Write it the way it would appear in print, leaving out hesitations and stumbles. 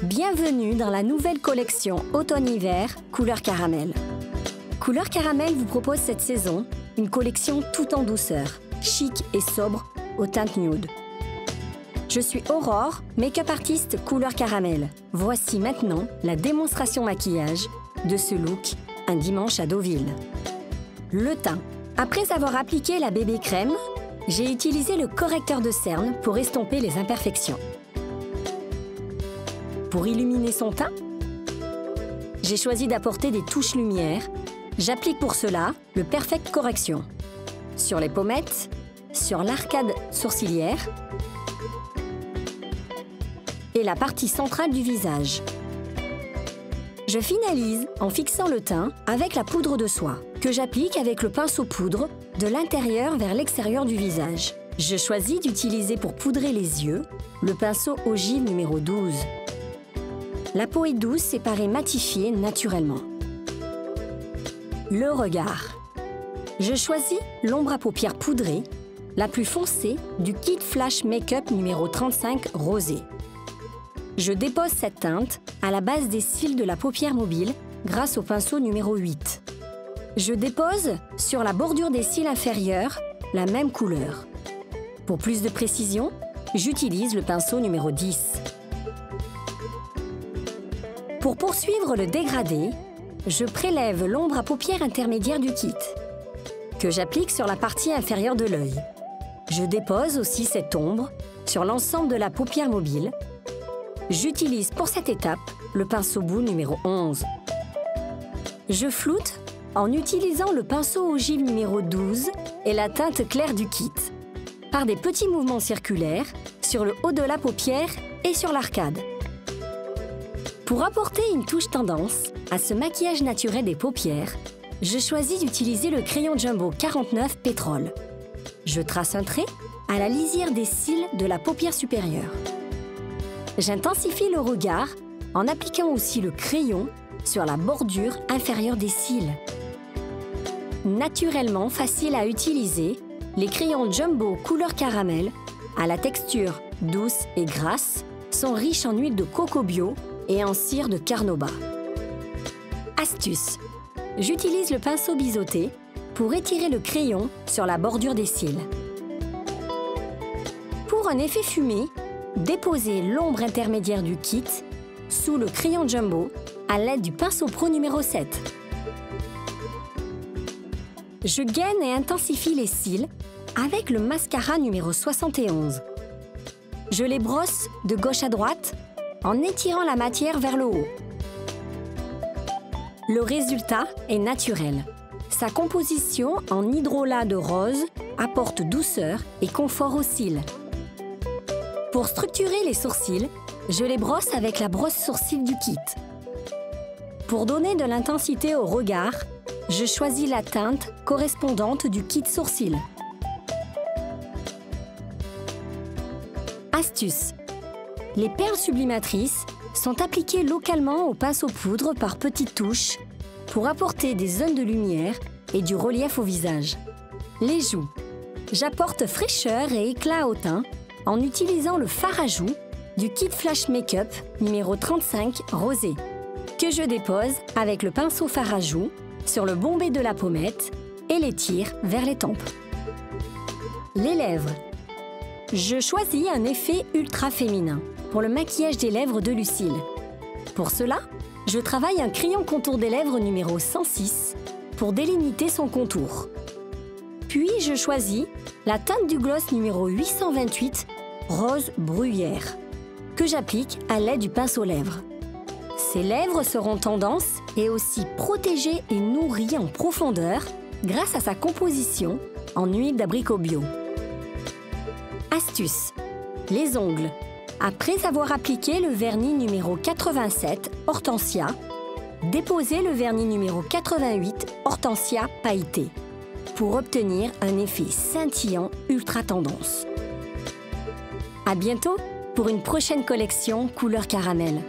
Bienvenue dans la nouvelle collection automne-hiver Couleur Caramel. Couleur Caramel vous propose cette saison une collection tout en douceur, chic et sobre aux teintes nude. Je suis Aurore, make-up artiste Couleur Caramel. Voici maintenant la démonstration maquillage de ce look un dimanche à Deauville. Le teint. Après avoir appliqué la bébé crème, j'ai utilisé le correcteur de cerne pour estomper les imperfections. Pour illuminer son teint, j'ai choisi d'apporter des touches lumière. J'applique pour cela le Perfect Correction sur les pommettes, sur l'arcade sourcilière et la partie centrale du visage. Je finalise en fixant le teint avec la poudre de soie que j'applique avec le pinceau poudre de l'intérieur vers l'extérieur du visage. Je choisis d'utiliser pour poudrer les yeux le pinceau ogive numéro 12. La peau est douce et paraît matifiée naturellement. Le regard. Je choisis l'ombre à paupières poudrée, la plus foncée du kit Flash Make-up numéro 35 rosé. Je dépose cette teinte à la base des cils de la paupière mobile grâce au pinceau numéro 8. Je dépose sur la bordure des cils inférieurs la même couleur. Pour plus de précision, j'utilise le pinceau numéro 10. Pour poursuivre le dégradé, je prélève l'ombre à paupières intermédiaire du kit, que j'applique sur la partie inférieure de l'œil. Je dépose aussi cette ombre sur l'ensemble de la paupière mobile. J'utilise pour cette étape le pinceau bout numéro 11. Je floute en utilisant le pinceau ogive numéro 12 et la teinte claire du kit, par des petits mouvements circulaires sur le haut de la paupière et sur l'arcade. Pour apporter une touche tendance à ce maquillage naturel des paupières, je choisis d'utiliser le crayon Jumbo 49 Pétrole. Je trace un trait à la lisière des cils de la paupière supérieure. J'intensifie le regard en appliquant aussi le crayon sur la bordure inférieure des cils. Naturellement facile à utiliser, les crayons Jumbo Couleur Caramel, à la texture douce et grasse, sont riches en huile de coco bio et en cire de carnauba. Astuce. J'utilise le pinceau biseauté pour étirer le crayon sur la bordure des cils. Pour un effet fumé, déposez l'ombre intermédiaire du kit sous le crayon Jumbo à l'aide du pinceau pro numéro 7. Je gaine et intensifie les cils avec le mascara numéro 71. Je les brosse de gauche à droite en étirant la matière vers le haut. Le résultat est naturel. Sa composition en hydrolat de rose apporte douceur et confort aux cils. Pour structurer les sourcils, je les brosse avec la brosse sourcils du kit. Pour donner de l'intensité au regard, je choisis la teinte correspondante du kit sourcils. Astuce. Les perles sublimatrices sont appliquées localement au pinceau poudre par petites touches pour apporter des zones de lumière et du relief au visage. Les joues. J'apporte fraîcheur et éclat au teint en utilisant le fard à joues du kit Flash Make-up numéro 35 rosé, que je dépose avec le pinceau fard à joues sur le bombé de la pommette et l'étire vers les tempes. Les lèvres. Je choisis un effet ultra féminin pour le maquillage des lèvres de Lucille. Pour cela, je travaille un crayon contour des lèvres numéro 106 pour délimiter son contour. Puis je choisis la teinte du gloss numéro 828 Rose Bruyère, que j'applique à l'aide du pinceau lèvres. Ces lèvres seront tendances et aussi protégées et nourries en profondeur grâce à sa composition en huile d'abricot bio. Astuce. Les ongles. Après avoir appliqué le vernis numéro 87 Hortensia, déposez le vernis numéro 88 Hortensia pailleté pour obtenir un effet scintillant ultra tendance. À bientôt pour une prochaine collection Couleur Caramel.